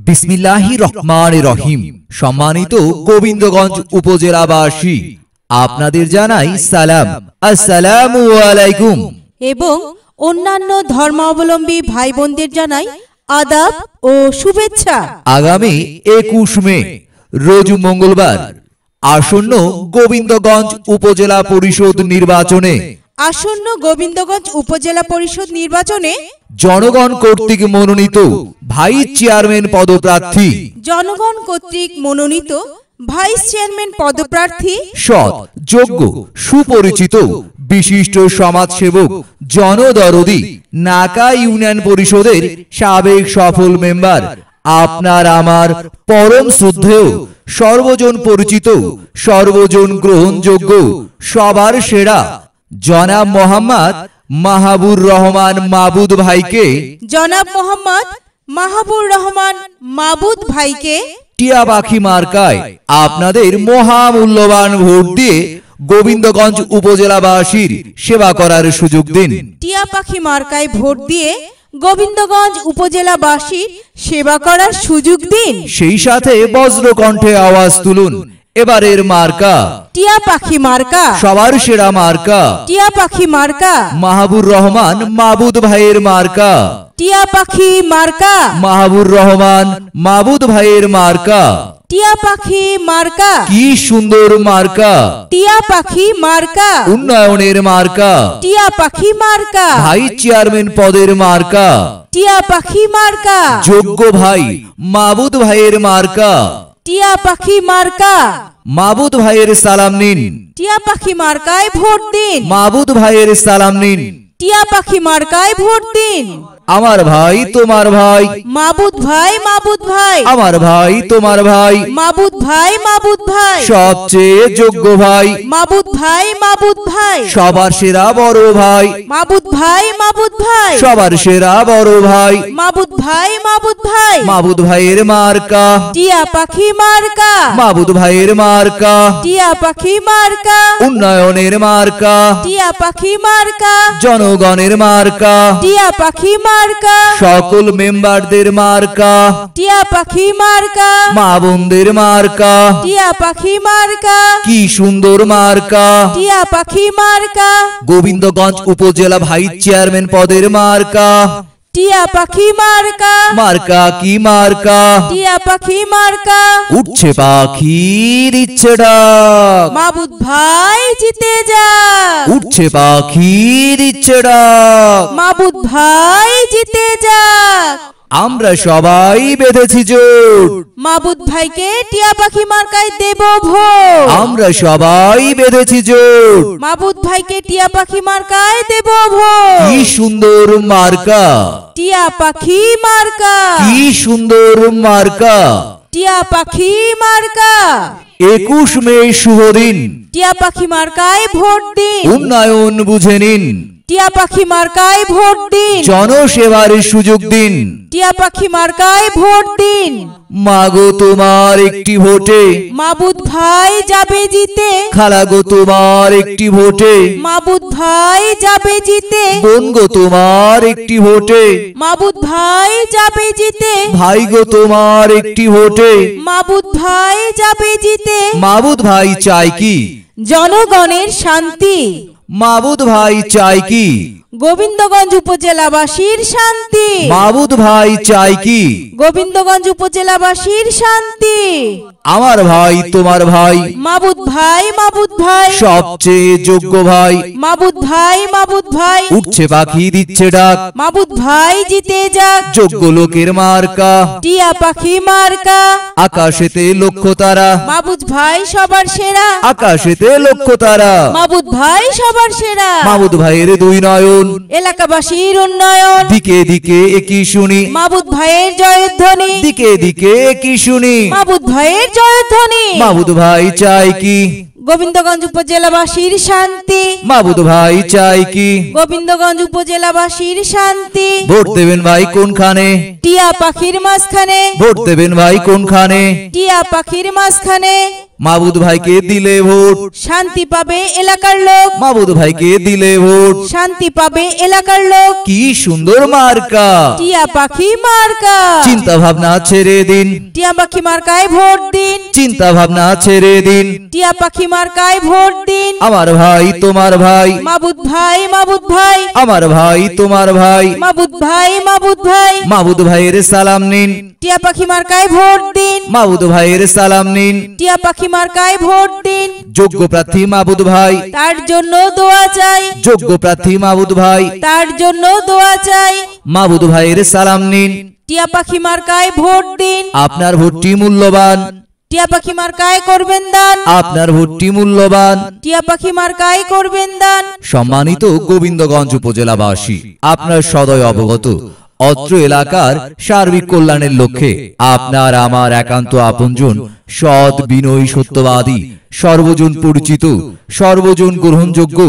বিসমিল্লাহির রহমানির রহিম। সম্মানিত গোবিন্দগঞ্জ উপজেলাবাসী, আপনাদের জানাই সালাম, আসসালামু আলাইকুম। এবং অন্যান্য ধর্মাবলম্বী ভাই বোনদের জানাই আদাব ও শুভেচ্ছা। আগামী 21 মে রোজ মঙ্গলবার আসন্ন গোবিন্দগঞ্জ উপজেলা পরিষদ নির্বাচনে জনগণ কর্তৃক মনোনীত ভাইস চেয়ারম্যান পদপ্রার্থী সৎ, যোগ্য, সুপরিচিত, বিশিষ্ট সমাজসেবক, জনদরদী নাকা ইউনিয়ন পরিষদের সাবেক সফল মেম্বার, আপনার আমার পরম শ্রদ্ধেয়, সর্বজন পরিচিত, সর্বজন গ্রহণযোগ্য, সবার সেরা জনাব মোহাম্মদ মাহবুর রহমান মাবুদ ভাইকে টিয়া পাখি মার্কায় আপনাদের মহামূল্যবান ভোট দিয়ে গোবিন্দগঞ্জ উপজেলাবাসীর সেবা করার সুযোগ দিন। টিয়া পাখি মার্কায় ভোট দিয়ে গোবিন্দগঞ্জ উপজেলাবাসীর সেবা করার সুযোগ দিন। সেই সাথে বজ্রকণ্ঠে আওয়াজ তুলুন, এবারের মার্কা টিয়া পাখি মার্কা, সবার সেরা মার্কা টিয়া পাখি মার্কা, মাহবুর রহমান মাবুদ ভাইয়ের মার্কা, টিয়া পাখি মার্কা, মাহবুর রহমান মাবুদ ভাইয়ের মার্কা, টিয়া পাখি মার্কা। কি সুন্দর মার্কা! টিয়া পাখি মার্কা, উন্নয়নের মার্কা, টিয়া পাখি মার্কা, ভাইস চেয়ারম্যান পদের মার্কা, টিয়া পাখি মার্কা, যোগ্য ভাই মাবুদ ভাইয়ের মার্কা, টিয়া পাখি মার্কা। মাবুদ ভাইয়ের সালাম নিন, টিয়া পাখি মার্কায় ভোট দিন। মাবুদ ভাইয়ের সালাম নিন, টিয়া পাখি মার্কায় ভোট দিন। আমার ভাই তোমার ভাই মাবুদ ভাই, মাবুদ ভাই, আমার ভাই তোমার ভাই, মাবুদ ভাই, মাবুদ ভাই, সবচেয়ে যোগ্য ভাই, মাবুদ ভাই, মাবুদ ভাই, সবার সেরা বড় ভাই, মাবুদ ভাই, মাবুদ ভাই, সবার সেরা বড় ভাই, মাবুদ ভাই, মাবুদ ভাই। মাবুদ ভাইয়ের মার্কা টিয়া পাখি মার্কা, মাবুদ ভাইয়ের মার্কা, টিয়া পাখি মার্কা, উন্নয়নের মার্কা, টিয়া পাখি মার্কা, জনগণের মার্কা, টিয়া পাখি মার্কা, সকল মেম্বারদের মার্কা, টিয়া পাখি মার্কা, মা বোনদের মার্কা, টিয়া পাখি মার্কা। কি সুন্দর মার্কা! টিয়া পাখি মার্কা, গোবিন্দগঞ্জ উপজেলা ভাইস চেয়ারম্যান পদের মার্কা, টিয়া পাখি মার্কা, মার্কা কি মার্কা! টিয়া পাখি মার্কা। উঠছে পাখির ইচ্ছে ডাক, মাবুদ ভাই জিতে যা, উঠছে পাখির ইচ্ছে ডাক, মাবুদ ভাই জিতে যা। আমরা সবাই বেঁধেছি জোট, মাবুদ ভাইকে টিয়া পাখি মার্কায় দেব ভোট। আমরা সবাই বেঁধেছি জোট, মাবুদ ভাইকে টিয়া পাখি মার্কায় দেব ভোট। কি সুন্দর মার্কা! টিয়া পাখি মার্কা, কি সুন্দর মার্কা! টিয়া পাখি মার্কা। 21 মে শুভ দিন, টিয়া পাখি মার্কায় ভোট দিন। উন্নয়ন বুঝে নিন, টিয়া পাখি মার্কায় ভোট দিন। জনসেবার সুযোগ দিন, টিয়া পাখি মার্কায় ভোট দিন। মাগো তোমার একটি ভোটে মাবুদ ভাই যাবে জিতে, খালাগো তোমার একটি ভোটে মাবুদ ভাই যাবে জিতে, বোনগো তোমার একটি ভোটে মাবুদ ভাই যাবে জিতে, ভাইগো তোমার একটি ভোটে মাবুদ ভাই যাবে জিতে। মাবুদ ভাই চাই কি? জনগণের শান্তি। মাবুদ ভাই চাই কি? গোবিন্দগঞ্জ উপজেলাবাসীর শান্তি। মাবুদ ভাই চাই কি? গোবিন্দগঞ্জ উপজেলাবাসীর শান্তি। আমার ভাই তোমার ভাই, মাবুদ ভাই, মাবুদ ভাই, সবচেয়ে যোগ্য ভাই, মাবুদ ভাই, মাবুদ ভাই, উঠছে পাখি দিচ্ছে ডাক, মাবুদ ভাই জিতে যাক। যোগ্য লোকের মার্কা টিয়া পাখি মার্কা, আকাশেতে লক্ষ্য তারা, মাবুদ ভাই সবার সেরা, আকাশেতে লক্ষ্য তারা, মাবুদ ভাই সবার সেরা। মাবুদ ভাইয়ের দুই নয়ন, এলাকাবাসীর উন্নয়ন, দিকে দিকে একই শুনি, মাবুদ ভাইয়ের জয়ধ্বনি, দিকে দিকে একই শুনি, মাবুদ ভাইয়ের জয়ধ্বনি। মাবুদ ভাই চাই কি? গোবিন্দগঞ্জ উপজেলাবাসীর শান্তি। মাবুদ ভাই চাই কি? গোবিন্দগঞ্জ উপজেলাবাসীর শান্তি। ভোট দেবেন ভাই কোনখানে? টিয়া পাখির মাঝখানে। ভোট দেবেন ভাই কোনখানে? টিয়া পাখির মাঝখানে। মাবুদ ভাইকে দিলে ভোট, শান্তি পাবে এলাকার লোক, মাবুদ ভাইকে দিলে ভোট। শান্তি পাবে এলাকার লোক। কি সুন্দর মার্কা, টিয়া পাখি মার্কা। চিন্তা ভাবনা ছেড়ে দিন, টিয়া পাখি মার্কায় ভোট দিন, চিন্তা ভাবনা ছেড়ে দিন। টিয়া পাখি মার্কায় ভোট দিন। আমার ভাই তোমার ভাই, মাবুদ ভাই, মাবুদ ভাই, আমার ভাই তোমার ভাই, মাবুদ ভাই, মাবুদ ভাই, মাবুদ ভাইয়ের সালাম নিন, টিয়া পাখি মার্কায় ভোট দিন, মাবুদ ভাইয়ের সালাম নিন। টিয়া পাখি মার্কায় ভোট দিন। যোগ্য প্রার্থী মাবুদ ভাই, তার জন্য দোয়া চাই, যোগ্য প্রার্থী মাবুদ ভাই, তার জন্য দোয়া চাই। মাবুদ ভাইয়ের সালাম নিন। টিয়া পাখি মার্কায় ভোট দিন, আপনার ভোটটি মূল্যবান, টিয়া পাখি মার্কায় করবেন দান, আপনার ভোটটি মূল্যবান। টিয়া পাখি মার্কায় করবেন দান। সম্মানিত গোবিন্দগঞ্জ উপজেলাবাসী, আপনার সদয় অবগত অত্র এলাকার সার্বিক কল্যাণের লক্ষ্যে আপনার আমার একান্ত আপনজন, সৎ বিনয়ী সত্যবাদী, সর্বজন পরিচিত, সর্বজন গ্রহণযোগ্য,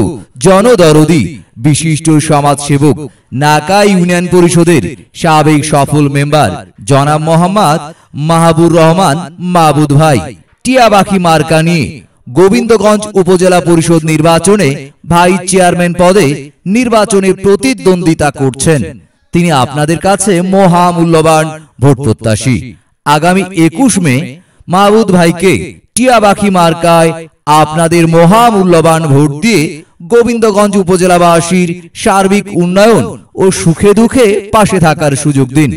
জনদরদী, বিশিষ্ট সমাজসেবক, নাকা ইউনিয়ন পরিষদের সাবেক সফল মেম্বার জনাব মোহাম্মদ মাহবুর রহমান মাবুদ ভাই টিয়াবাখি মার্কা নিয়ে গোবিন্দগঞ্জ উপজেলা পরিষদ নির্বাচনে ভাইস চেয়ারম্যান পদে নির্বাচনে প্রতিদ্বন্দ্বিতা করছেন। তিনি আপনাদের কাছে মহামূল্যবান ভোট প্রত্যাশী। আগামী 21 মে মাহবুদ ভাইকে টিয়াবাখি মার্কায় আপনাদের মহামূল্যবান ভোট দিয়ে গোবিন্দগঞ্জ উপজেলাবাসীর সার্বিক উন্নয়ন ও সুখে দুঃখে পাশে থাকার সুযোগ দিন।